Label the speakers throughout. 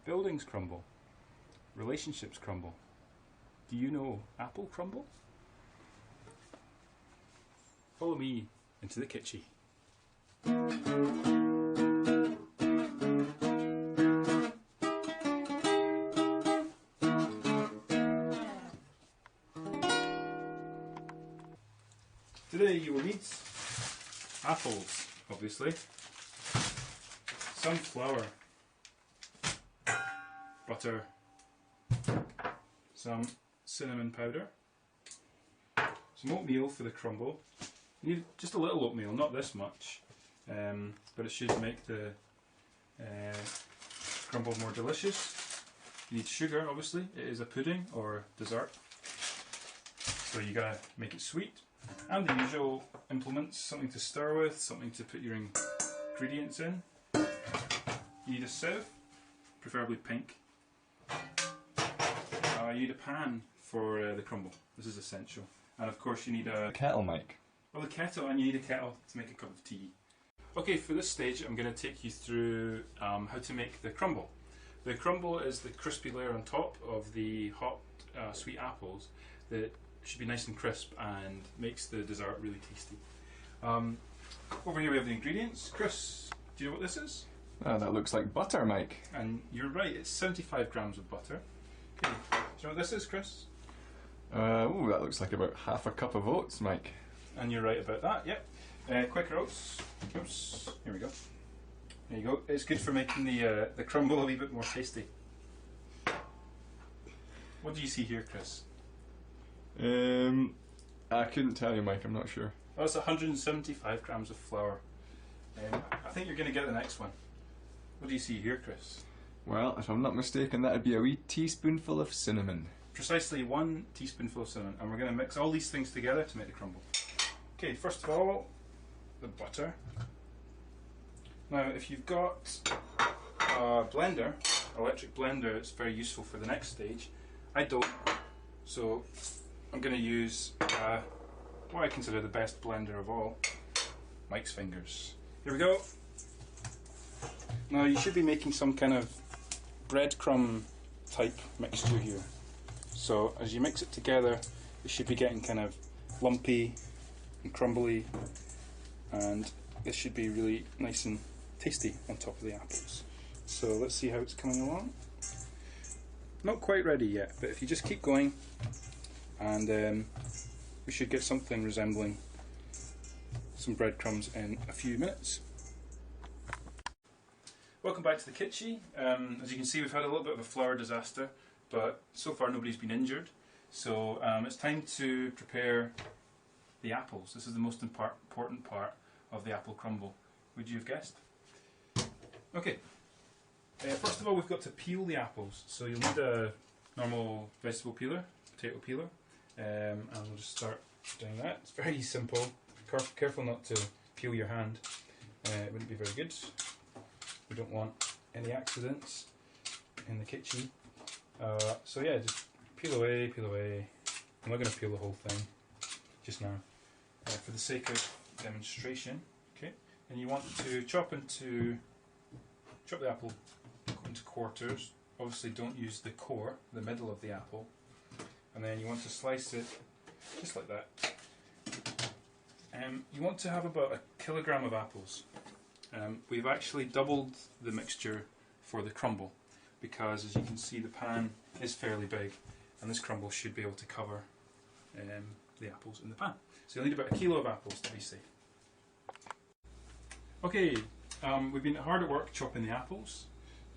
Speaker 1: Buildings crumble. Relationships crumble. Do you know apple crumble? Follow me into the Kitchie. Today you will need apples, obviously, some flour, butter, some cinnamon powder, some oatmeal for the crumble. You need just a little oatmeal, not this much, but it should make the crumble more delicious. You need sugar, obviously. It is a pudding or dessert, so you gotta make it sweet. And the usual implements: something to stir with, something to put your ingredients in. You need a sieve, preferably pink. You need a pan for the crumble. This is essential. And of course you need a
Speaker 2: kettle, Mike.
Speaker 1: Well, the kettle, and you need a kettle to make a cup of tea. Okay, for this stage I'm going to take you through how to make the crumble. The crumble is the crispy layer on top of the hot sweet apples that should be nice and crisp and makes the dessert really tasty. Over here we have the ingredients. Chris, do you know what this is?
Speaker 2: Oh, that looks like butter, Mike.
Speaker 1: And you're right, it's 75 grams of butter. Okay. Do you know what this is, Chris?
Speaker 2: Oh, that looks like about half a cup of oats, Mike.
Speaker 1: And you're right about that, yep. Quaker oats. Oops, here we go. There you go. It's good for making the crumble a wee bit more tasty. What do you see here, Chris?
Speaker 2: I couldn't tell you, Mike, I'm not sure.
Speaker 1: Well, that's 175 grams of flour. I think you're going to get the next one. What do you see here, Chris?
Speaker 2: Well, if I'm not mistaken, that'd be a wee teaspoonful of cinnamon.
Speaker 1: Precisely 1 teaspoonful of cinnamon, and we're going to mix all these things together to make the crumble. Okay, first of all, the butter. Now, if you've got a blender, electric blender, it's very useful for the next stage. I don't, so I'm going to use what I consider the best blender of all, Mike's fingers. Here we go. Now, you should be making some kind of breadcrumb type mixture here. So as you mix it together, it should be getting kind of lumpy and crumbly, and this should be really nice and tasty on top of the apples. So let's see how it's coming along. Not quite ready yet, but if you just keep going, and we should get something resembling some breadcrumbs in a few minutes. Welcome back to the Kitchie. As you can see, we've had a little bit of a flour disaster, but so far nobody's been injured. So it's time to prepare the apples. This is the most important part of the apple crumble. Would you have guessed? Okay. First of all, we've got to peel the apples. So you'll need a normal vegetable peeler, potato peeler, and we'll just start doing that. It's very simple. Careful not to peel your hand. It wouldn't be very good. We don't want any accidents in the Kitchie. So yeah, just peel away, peel away. I'm not going to peel the whole thing just now, for the sake of demonstration. Okay, and you want to chop the apple into quarters. Obviously, don't use the core, the middle of the apple, and then you want to slice it just like that. You want to have about 1 kilogram of apples. We've actually doubled the mixture for the crumble, because as you can see the pan is fairly big and this crumble should be able to cover the apples in the pan. So you'll need about 1 kilo of apples to be safe. Okay, we've been hard at work chopping the apples.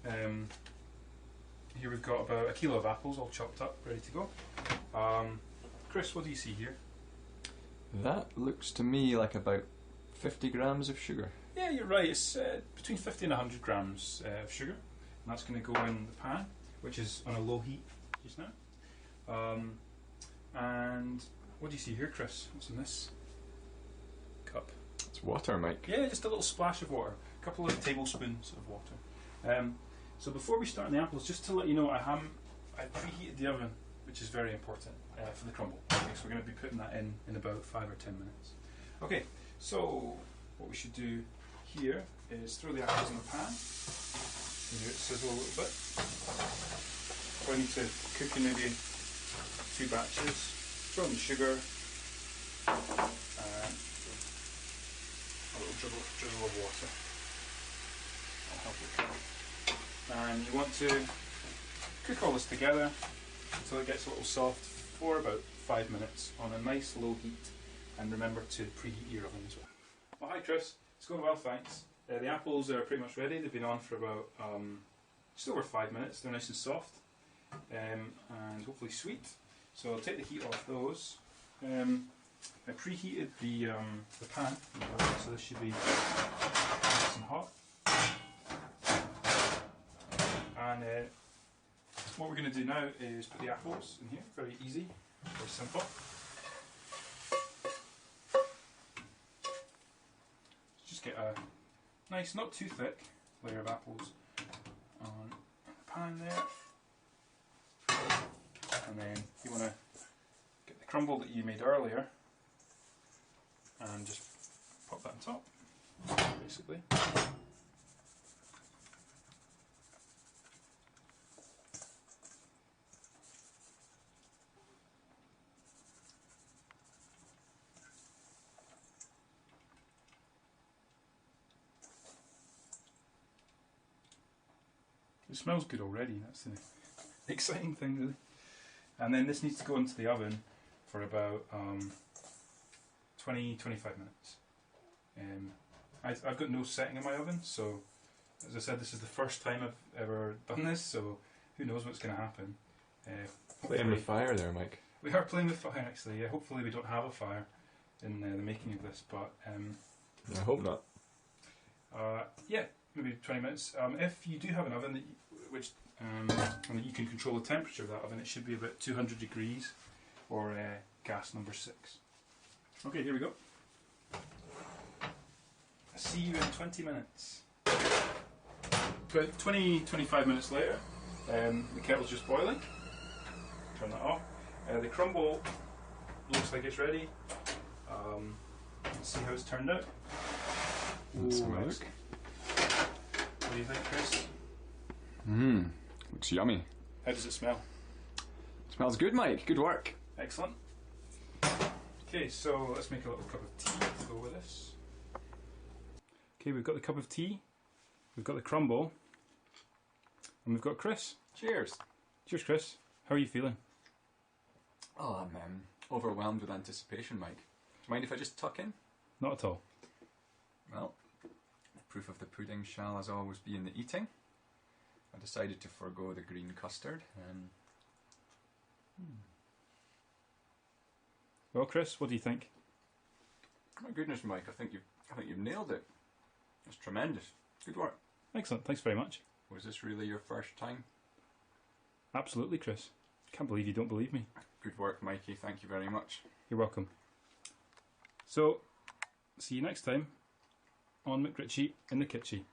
Speaker 1: Here we've got about 1 kilo of apples all chopped up, ready to go. Chris, what do you see here?
Speaker 2: That looks to me like about 50 grams of sugar.
Speaker 1: Yeah, you're right, it's between 50 and 100 grams of sugar. And that's going to go in the pan, which is on a low heat just now. And what do you see here, Chris? What's in this cup?
Speaker 2: It's water, Mike.
Speaker 1: Yeah, just a little splash of water. A couple of tablespoons of water. So before we start on the apples, just to let you know, I preheated the oven, which is very important for the crumble. Okay, so we're going to be putting that in about 5 or 10 minutes. Okay, so what we should do here is throw the apples in the pan. You do it sizzle a little bit. So I need to cook in maybe 2 batches. Throw in the sugar, and a little drizzle of water. That'll help it cook. And you want to cook all this together until it gets a little soft for about 5 minutes on a nice low heat. And remember to preheat your oven as well. Well, hi Chris, it's going well, thanks. The apples are pretty much ready. They've been on for about just over 5 minutes. They're nice and soft and hopefully sweet. So I'll take the heat off those. I preheated the pan, so this should be nice and hot. And what we're going to do now is put the apples in here. Very easy, very simple. Just get a nice, not too thick layer of apples on the pan there. And then you want to get the crumble that you made earlier and just pop that on top, basically. It smells good already, that's the exciting thing really. And then this needs to go into the oven for about 20-25 minutes. I've got no setting in my oven, so as I said, this is the first time I've ever done this, so who knows what's going to happen.
Speaker 2: Playing with fire there, Mike.
Speaker 1: We are playing with fire actually, yeah. Hopefully we don't have a fire in the making of this, but
Speaker 2: I hope not.
Speaker 1: yeah, maybe 20 minutes. If you do have an oven and that you can control the temperature of that oven, it should be about 200 degrees or gas number 6. Okay, here we go. See you in 20 minutes. 20-25 minutes later, the kettle's just boiling. Turn that off. The crumble looks like it's ready. Let's see how it's turned out.
Speaker 2: Let's have a look.
Speaker 1: What do you think, Chris?
Speaker 2: Looks yummy.
Speaker 1: How does it smell?
Speaker 2: Smells good, Mike. Good work.
Speaker 1: Excellent. Okay, so let's make a little cup of tea to go with this. Okay, we've got the cup of tea, we've got the crumble, and we've got Chris.
Speaker 2: Cheers.
Speaker 1: Cheers, Chris. How are you feeling?
Speaker 2: Oh, I'm overwhelmed with anticipation, Mike. Do you mind if I just tuck in?
Speaker 1: Not at all.
Speaker 2: Well, proof of the pudding shall as always be in the eating. I decided to forego the green custard.
Speaker 1: Well, Chris, what do you think?
Speaker 2: My goodness, Mike, I think you've nailed it. That's tremendous. Good work.
Speaker 1: Excellent, thanks very much.
Speaker 2: Was this really your first time?
Speaker 1: Absolutely, Chris. Can't believe you don't believe me.
Speaker 2: Good work, Mikey. Thank you very much.
Speaker 1: You're welcome. So, see you next time on McRitchie in the Kitchie.